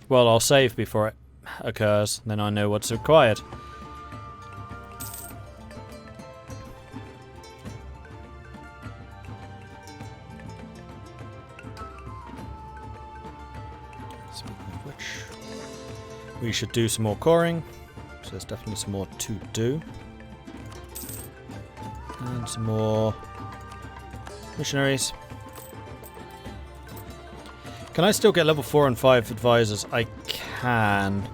Well, I'll save before it occurs, then I know what's required. Speaking of which, we should do some more coring. So there's definitely some more to do. And some more missionaries. Can I still get level 4 and 5 advisors? I can.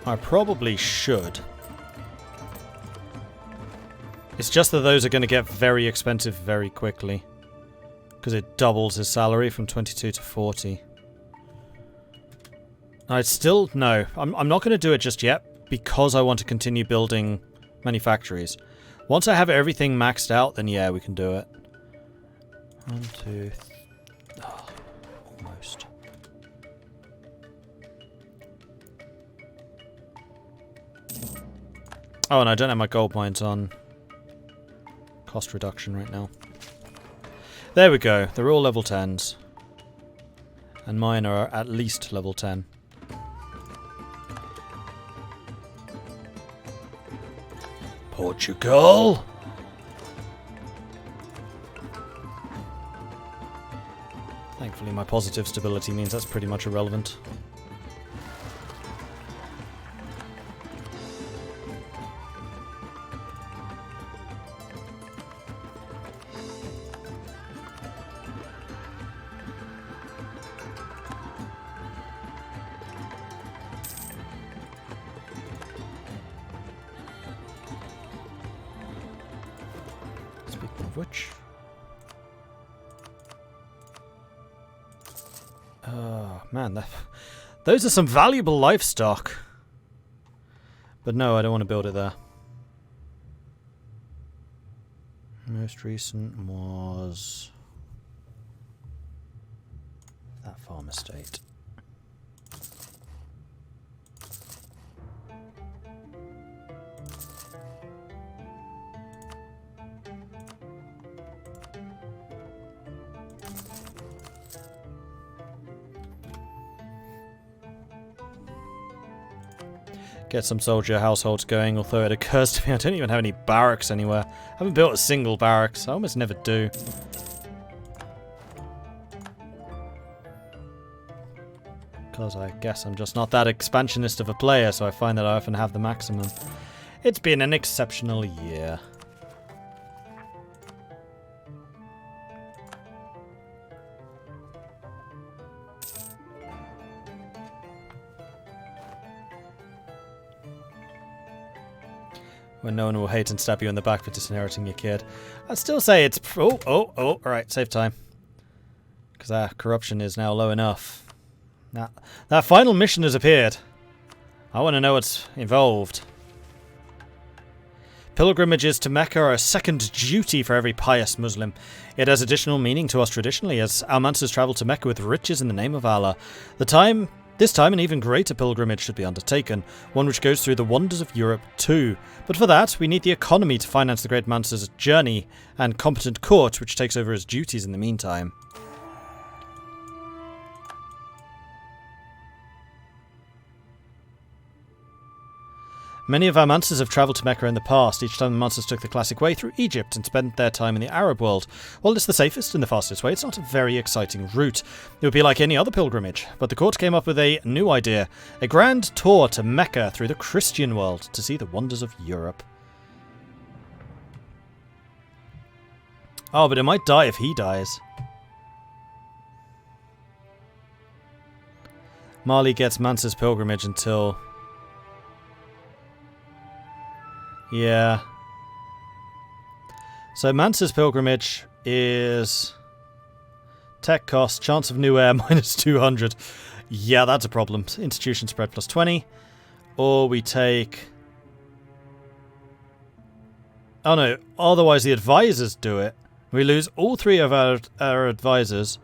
I probably should. It's just that those are going to get very expensive very quickly. Because it doubles his salary from 22 to 40. I'd still... No, I'm not going to do it just yet. Because I want to continue building manufactories. Once I have everything maxed out, then yeah, we can do it. 1, 2... Oh, almost. Oh, and I don't have my gold mines on cost reduction right now. There we go. They're all level 10s. And mine are at least level 10. Portugal! Thankfully my positive stability means that's pretty much irrelevant. Speaking of which... Oh, man, those are some valuable livestock. But no, I don't want to build it there. Most recent was that farm estate. Get some soldier households going, although it occurs to me I don't even have any barracks anywhere. I haven't built a single barracks. I almost never do. Because I guess I'm just not that expansionist of a player, so I find that I often have the maximum. It's been an exceptional year. When no one will hate and stab you in the back for disinheriting your kid. I'd still say it's... Oh, alright, save time. Because our corruption is now low enough. Now, that final mission has appeared. I want to know what's involved. Pilgrimages to Mecca are a second duty for every pious Muslim. It has additional meaning to us traditionally, as our Mansas travel to Mecca with riches in the name of Allah. This time an even greater pilgrimage should be undertaken, one which goes through the wonders of Europe too. But for that, we need the economy to finance the great Mansa's journey, and competent court which takes over his duties in the meantime. Many of our Mansas have travelled to Mecca in the past. Each time the Mansas took the classic way through Egypt and spent their time in the Arab world. While it's the safest and the fastest way, it's not a very exciting route. It would be like any other pilgrimage, but the court came up with a new idea. A grand tour to Mecca through the Christian world to see the wonders of Europe. Oh, but it might die if he dies. Mali gets Mansa's pilgrimage until... Yeah. So Mansa's pilgrimage is tech cost, chance of new heir minus 200. Yeah, that's a problem. Institution spread plus 20. Or we take... Oh no, otherwise the advisors do it. We lose all three of our advisors.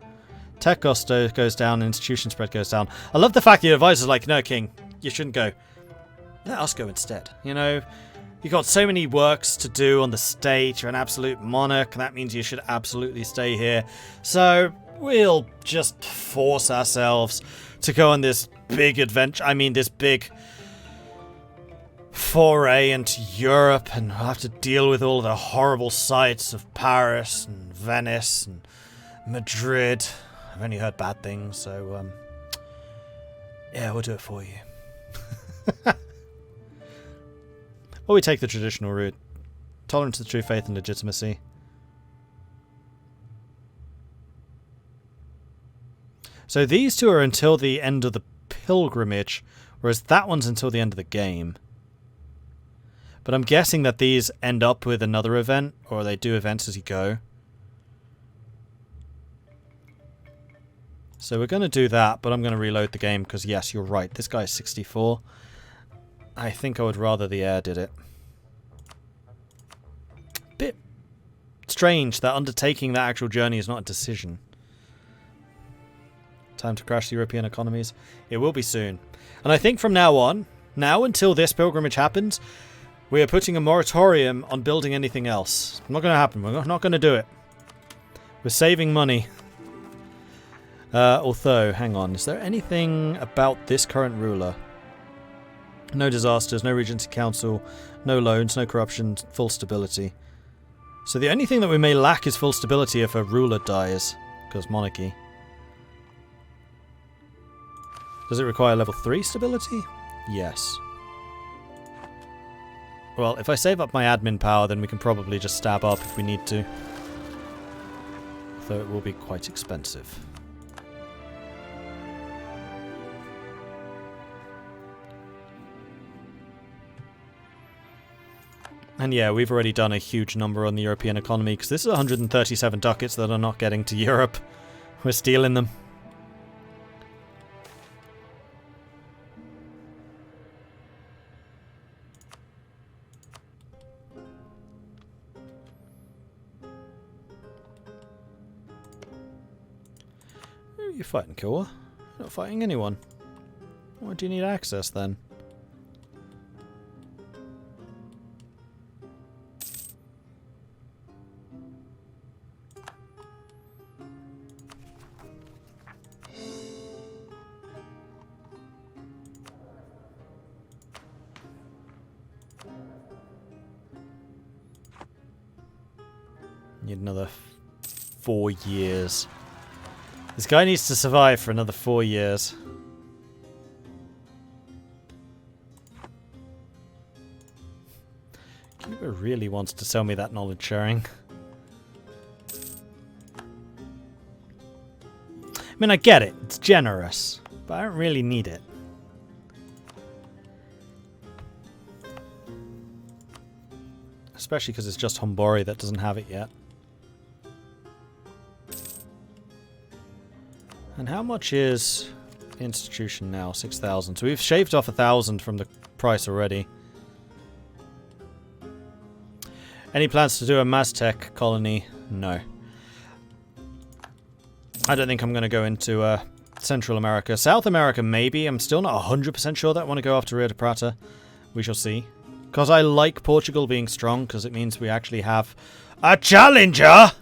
Tech cost goes down, institution spread goes down. I love the fact the advisor's like, no, King, you shouldn't go. Let us go instead. You know... You've got so many works to do on the state. You're an absolute monarch, and that means you should absolutely stay here. So, we'll just force ourselves to go on this big adventure. I mean, this big foray into Europe, and we'll have to deal with all the horrible sights of Paris and Venice and Madrid. I've only heard bad things, so yeah, we'll do it for you. Or we take the traditional route. Tolerance to the true faith and legitimacy. So these two are until the end of the pilgrimage, whereas that one's until the end of the game. But I'm guessing that these end up with another event, or they do events as you go. So we're going to do that, but I'm going to reload the game, because yes, you're right, this guy is 64. I think I would rather the heir did it. Bit strange that undertaking that actual journey is not a decision. Time to crash the European economies. It will be soon. And I think from now on, now until this pilgrimage happens, we are putting a moratorium on building anything else. It's not going to happen. We're not going to do it. We're saving money. Although, hang on. Is there anything about this current ruler? No disasters, no Regency Council, no loans, no corruption, full stability. So the only thing that we may lack is full stability if a ruler dies. Because monarchy. Does it require level 3 stability? Yes. Well, if I save up my admin power, then we can probably just stab up if we need to. Though it will be quite expensive. And yeah, we've already done a huge number on the European economy, because this is 137 ducats that are not getting to Europe. We're stealing them. Who are you fighting, Kua? You're not fighting anyone. Why do you need access, then? Need another 4 years. This guy needs to survive for another 4 years. Cuba really wants to sell me that knowledge sharing. I mean, I get it. It's generous. But I don't really need it. Especially because it's just Hombori that doesn't have it yet. And how much is institution now? 6,000. So we've shaved off 1,000 from the price already. Any plans to do a Maztec colony? No. I don't think I'm going to go into Central America. South America, maybe. I'm still not 100% sure that I want to go after Rio de Prata. We shall see. Because I like Portugal being strong, because it means we actually have a challenger!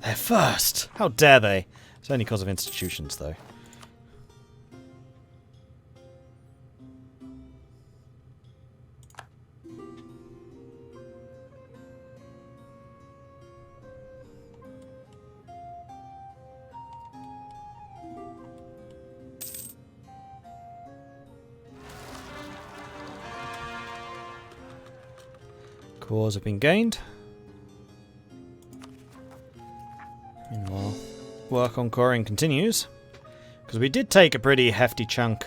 They're first! How dare they? It's only because of institutions, though. Cores have been gained. Meanwhile, work on coring continues. Because we did take a pretty hefty chunk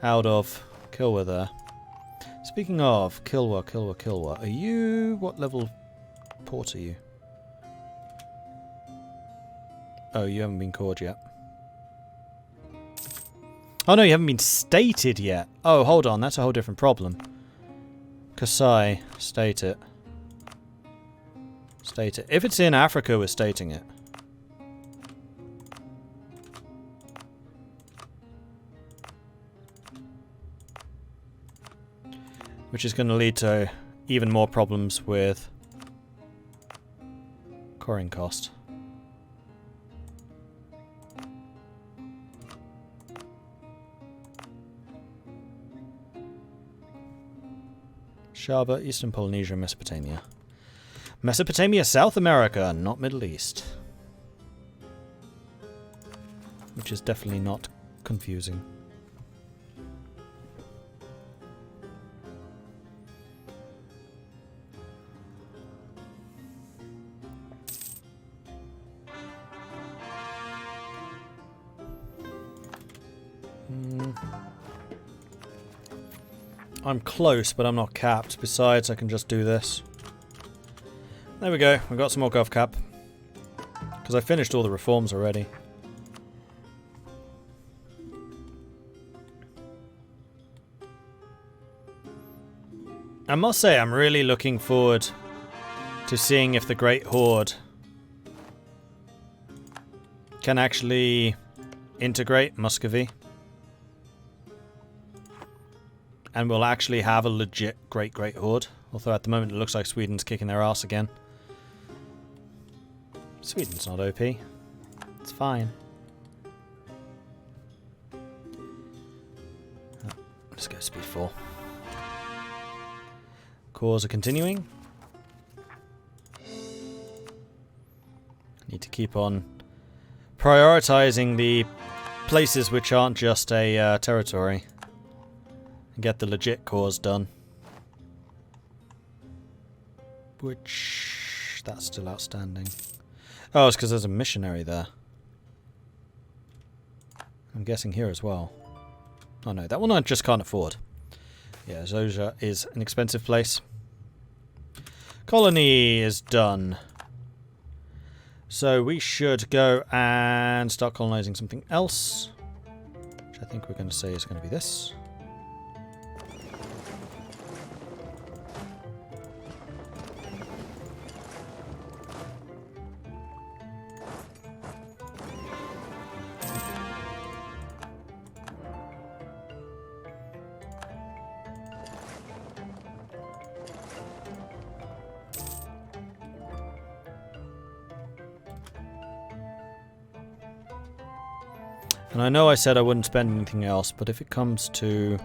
out of Kilwa there. Speaking of Kilwa, are you... what level port are you? Oh, you haven't been cored yet. Oh no, you haven't been stated yet. Oh, hold on, that's a whole different problem. Kasai, state it. State it. If it's in Africa, we're stating it. Which is going to lead to even more problems with coring cost. Shaba, Eastern Polynesia, Mesopotamia. Mesopotamia, South America, not Middle East. Which is definitely not confusing. I'm close, but I'm not capped. Besides, I can just do this. There we go. We've got some more gov cap. Because I finished all the reforms already. I must say, I'm really looking forward to seeing if the Great Horde can actually integrate Muscovy. And we'll actually have a legit Great Horde. Although at the moment it looks like Sweden's kicking their ass again. Sweden's not OP. It's fine. Oh, let's go speed 4. Cores are continuing. Need to keep on prioritizing the places which aren't just a territory. And get the legit cores done. Which... that's still outstanding. Oh, it's because there's a missionary there. I'm guessing here as well. Oh no, that one I just can't afford. Yeah, Zoja is an expensive place. Colony is done. So we should go and start colonizing something else. Which I think we're going to say is going to be this. And I know I said I wouldn't spend anything else, but if it comes to...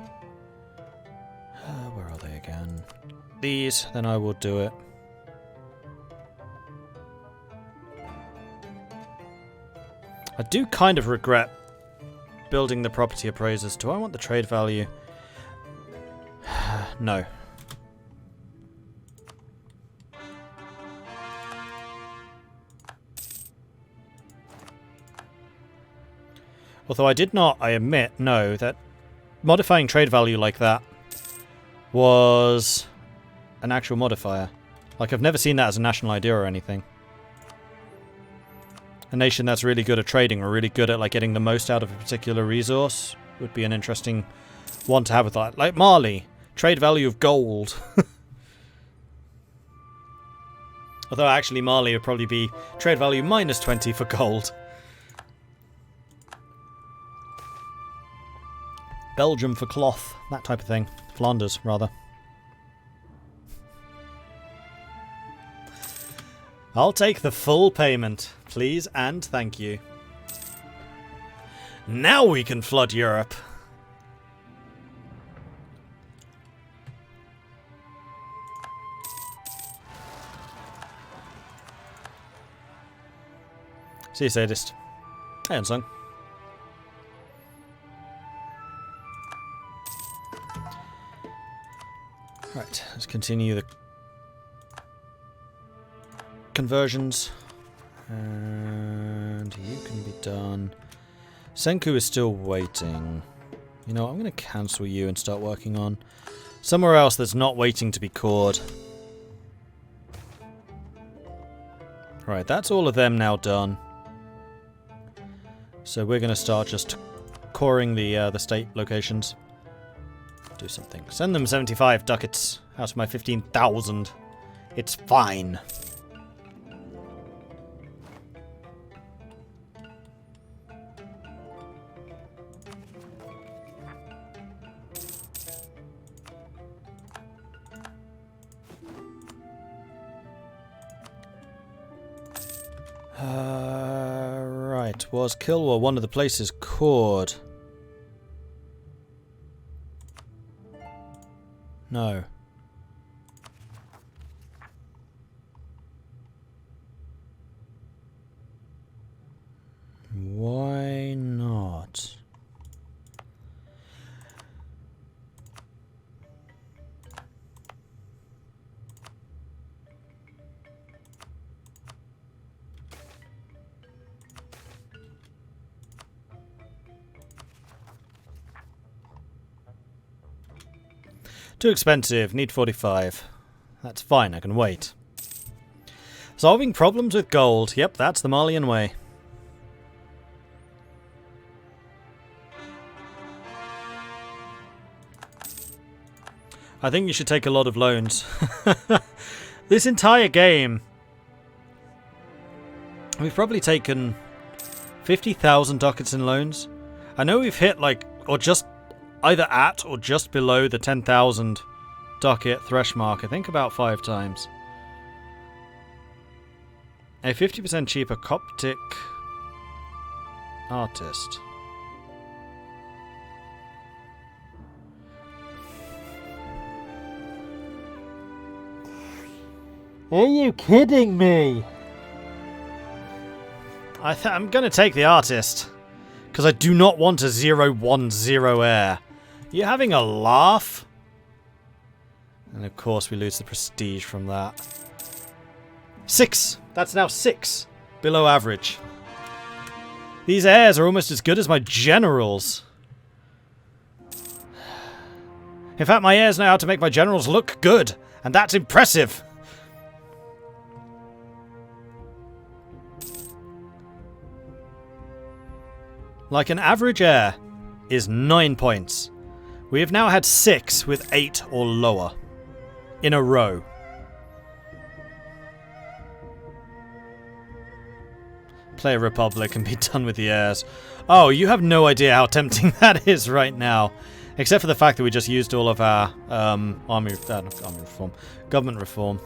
where are they again? These, then I will do it. I do kind of regret building the property appraisers. Do I want the trade value? No. Although I did not, I admit, know that modifying trade value like that was an actual modifier. Like, I've never seen that as a national idea or anything. A nation that's really good at trading or really good at, like, getting the most out of a particular resource would be an interesting one to have with that. Like Mali, trade value of gold. Although, actually, Mali would probably be trade value minus 20 for gold. Belgium for cloth, that type of thing. Flanders, rather. I'll take the full payment, please and thank you. Now we can flood Europe. See you, sadist. Hey, unsung. Right, let's continue the conversions. And you can be done. Senku is still waiting. You know what, I'm going to cancel you and start working on somewhere else that's not waiting to be cored. Right, that's all of them now done. So we're going to start just coring the state locations. Do something. Send them 75 ducats out of my 15,000. It's fine. Right. Was Kilwa one of the places cored? No. Too expensive. Need 45. That's fine. I can wait. Solving problems with gold. Yep, that's the Malian way. I think you should take a lot of loans. This entire game, we've probably taken 50,000 ducats in loans. I know we've hit like, or just either at or just below the 10,000 ducat thresh mark, I think about 5 times. A 50% cheaper Coptic artist. Are you kidding me? I'm going to take the artist. Because I do not want a 0-1-0 heir. You having a laugh? And of course we lose the prestige from that. 6! That's now 6 below average. These heirs are almost as good as my generals. In fact, my heirs know how to make my generals look good. And that's impressive. Like an average heir is 9 points. We have now had 6 with 8 or lower in a row. Play a Republic and be done with the heirs. Oh, you have no idea how tempting that is right now. Except for the fact that we just used all of our government reform.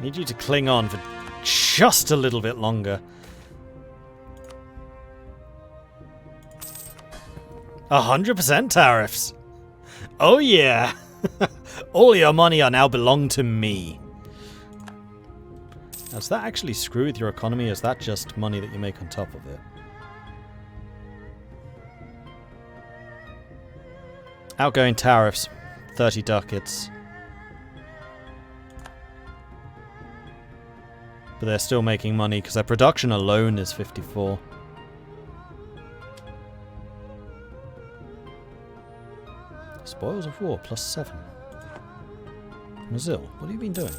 Need you to cling on for just a little bit longer. 100% tariffs. Oh yeah. All your money are now belong to me. Now, does that actually screw with your economy, or is that just money that you make on top of it? Outgoing tariffs, 30 ducats. But they're still making money because their production alone is 54. Spoils of war, +7. Mazil, what have you been doing?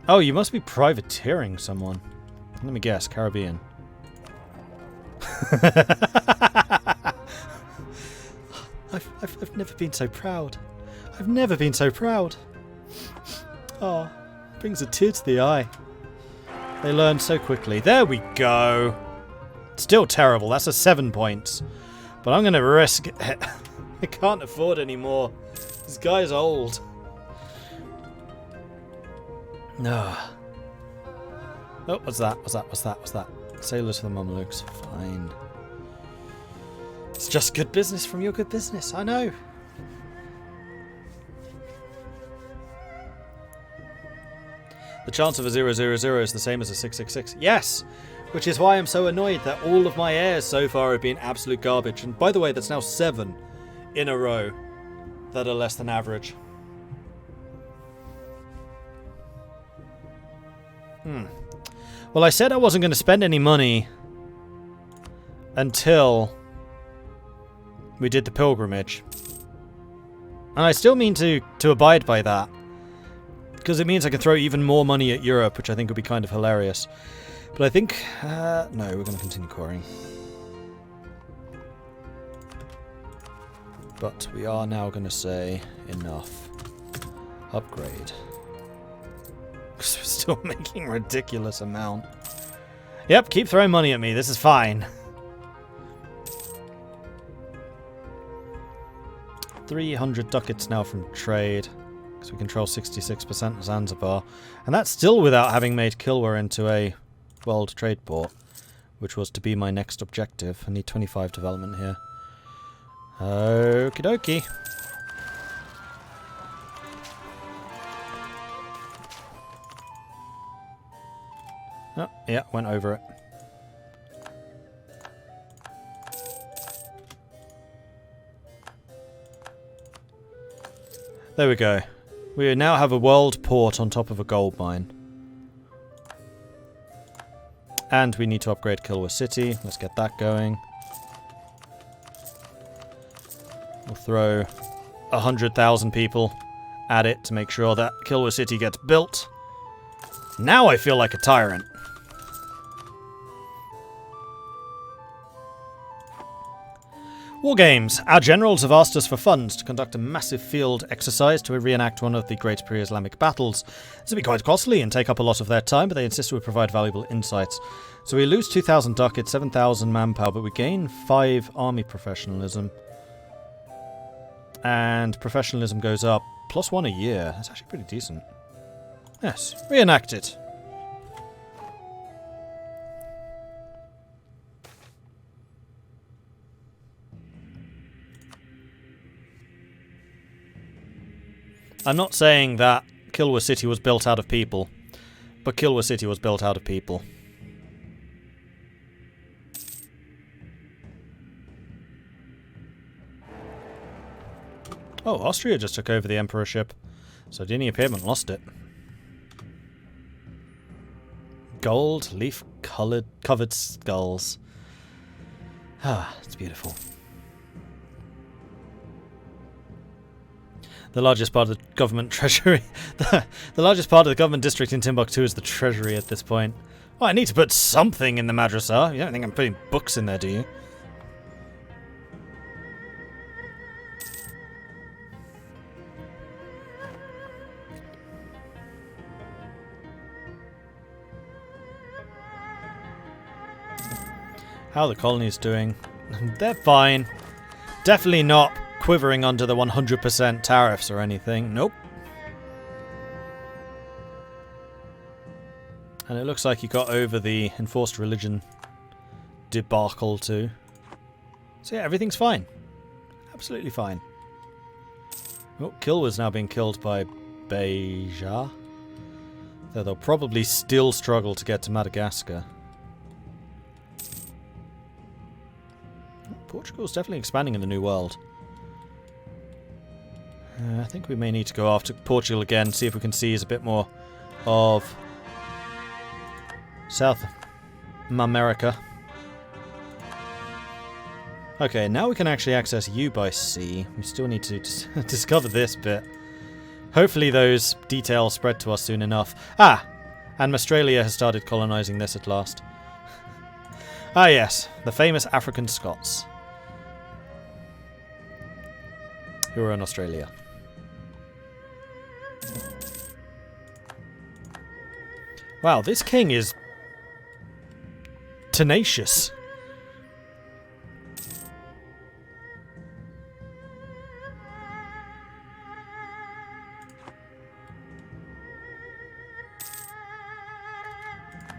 Oh, you must be privateering someone. Let me guess, Caribbean. I've never been so proud. I've never been so proud. Oh, brings a tear to the eye. They learn so quickly. There we go. Still terrible. That's a 7 points. But I'm going to risk it. I can't afford any more. This guy's old. No. Oh, what's that? What's that? What's that? What's that? Sailor to the Mamelukes. Fine. It's just good business from your good business. I know. The chance of a 000 is the same as a 666. Yes! Which is why I'm so annoyed that all of my heirs so far have been absolute garbage. And by the way, that's now 7 in a row that are less than average. Well, I said I wasn't going to spend any money until we did the pilgrimage. And I still mean to abide by that. Because it means I can throw even more money at Europe, which I think would be kind of hilarious. But I think... no, we're going to continue quarrying. But we are now going to say enough. Upgrade. Because we're still making a ridiculous amount. Yep, keep throwing money at me. This is fine. 300 ducats now from trade. Because we control 66% of Zanzibar. And that's still without having made Kilwa into a world trade port. Which was to be my next objective. I need 25 development here. Okie dokie. Oh, yeah, went over it. There we go. We now have a world port on top of a gold mine. And we need to upgrade Kilwa City. Let's get that going. We'll throw 100,000 people at it to make sure that Kilwa City gets built. Now I feel like a tyrant. War games. Our generals have asked us for funds to conduct a massive field exercise to reenact one of the great pre-Islamic battles. This will be quite costly and take up a lot of their time, but they insist we provide valuable insights. So we lose 2,000 ducats, 7,000 manpower, but we gain 5 army professionalism. And professionalism goes up +1 a year. That's actually pretty decent. Yes, reenact it. I'm not saying that Kilwa City was built out of people, but Kilwa City was built out of people. Oh, Austria just took over the emperorship. Sardinia Piedmont lost it. Gold, leaf-covered skulls. Ah, it's beautiful. The largest part of the government treasury... the largest part of the government district in Timbuktu is the treasury at this point. Well, I need to put something in the madrasa. You don't think I'm putting books in there, do you? How are the colonies doing? They're fine. Definitely not quivering under the 100% tariffs or anything. Nope. And it looks like you got over the enforced religion debacle too. So yeah, everything's fine. Absolutely fine. Oh, Kilwa's now being killed by Beja. Though they'll probably still struggle to get to Madagascar. Portugal's definitely expanding in the New World. I think we may need to go after Portugal again, see if we can seize a bit more of South America. Okay, now we can actually access you by sea. We still need to discover this bit. Hopefully those details spread to us soon enough. Ah! And Australia has started colonizing this at last. Ah yes, the famous African Scots. Who are in Australia. Wow, this king is tenacious.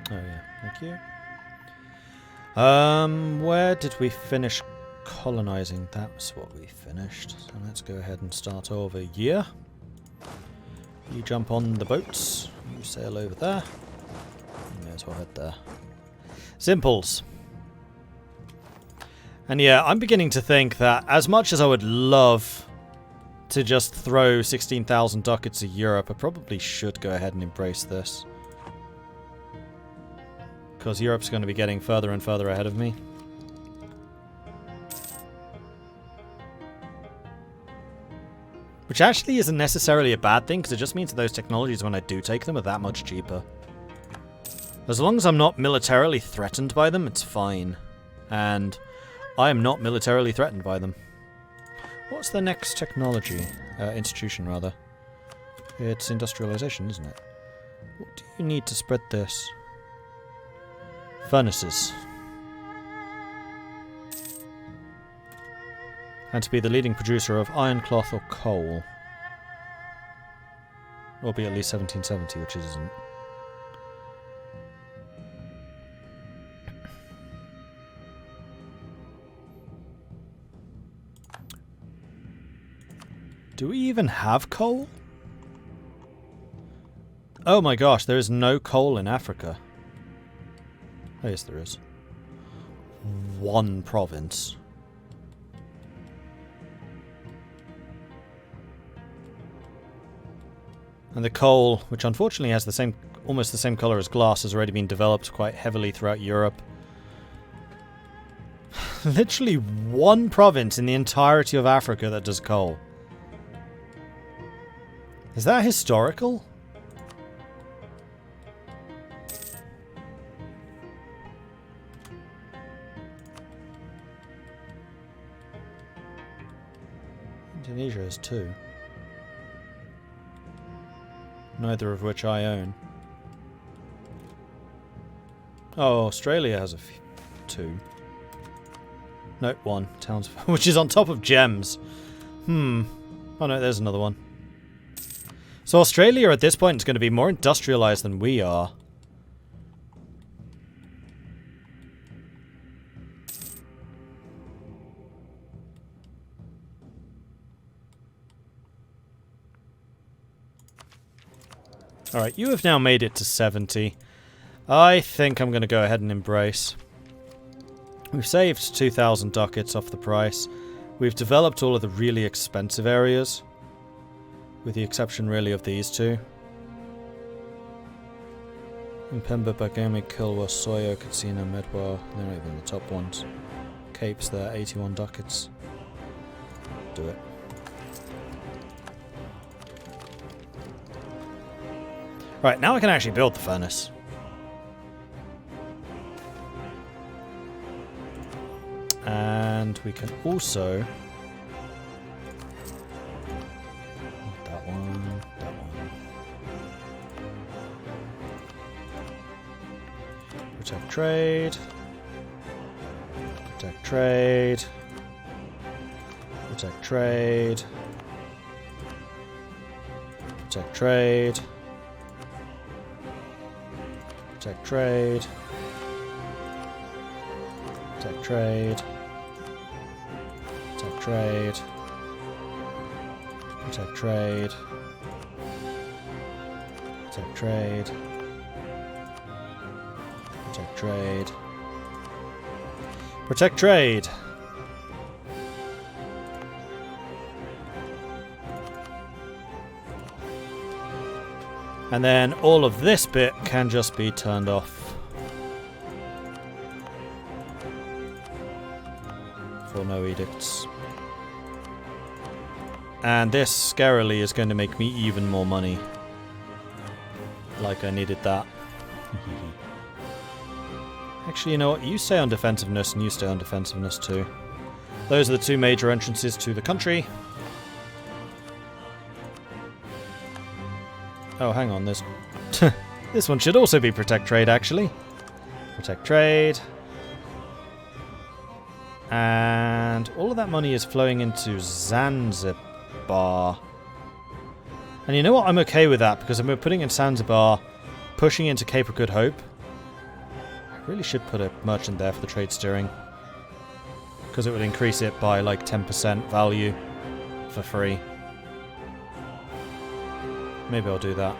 Oh yeah, thank you. Where did we finish colonizing? That's what we finished. So let's go ahead and start over here. You jump on the boats. You sail over there. You may as well head there. Simples. And yeah, I'm beginning to think that as much as I would love to just throw 16,000 ducats at Europe, I probably should go ahead and embrace this. Because Europe's going to be getting further and further ahead of me. Which actually isn't necessarily a bad thing, because it just means that those technologies, when I do take them, are that much cheaper. As long as I'm not militarily threatened by them, it's fine. And I am not militarily threatened by them. What's the next technology? Institution, rather. It's industrialization, isn't it? What do you need to spread this? Furnaces. And to be the leading producer of iron, cloth, or coal. Or be at least 1770, which it isn't. Do we even have coal? Oh my gosh, there is no coal in Africa. Oh yes, there is. One province. And the coal, which unfortunately has the same, almost the same colour as glass, has already been developed quite heavily throughout Europe. Literally one province in the entirety of Africa that does coal. Is that historical? Indonesia has 2. Neither of which I own. Oh, Australia has 2. No, 1. Towns, which is on top of gems. Oh no, there's another one. So Australia at this point is going to be more industrialized than we are. Alright, you have now made it to 70. I think I'm going to go ahead and embrace. We've saved 2,000 ducats off the price. We've developed all of the really expensive areas. With the exception, really, of these 2. Mpemba, Bagami, Kilwa, Soyo, Katsina, Medwa. They're not even the top ones. Capes there, 81 ducats. Do it. Right, now I can actually build the furnace. And we can also... That one, that one. Protect trade. Protect trade. Protect trade. Protect trade. Protect trade. Protect trade. Protect trade. Protect trade. Protect trade. Protect trade. Protect trade. And then all of this bit can just be turned off. For no edicts. And this, scarily, is going to make me even more money. Like I needed that. Actually, you know what? You stay on defensiveness and you stay on defensiveness too. Those are the 2 major entrances to the country. Oh, hang on, this this one should also be protect trade, actually. Protect trade. And all of that money is flowing into Zanzibar. And you know what? I'm okay with that, because we're putting in Zanzibar, pushing into Cape of Good Hope. I really should put a merchant there for the trade steering, because it would increase it by like 10% value for free. Maybe I'll do that.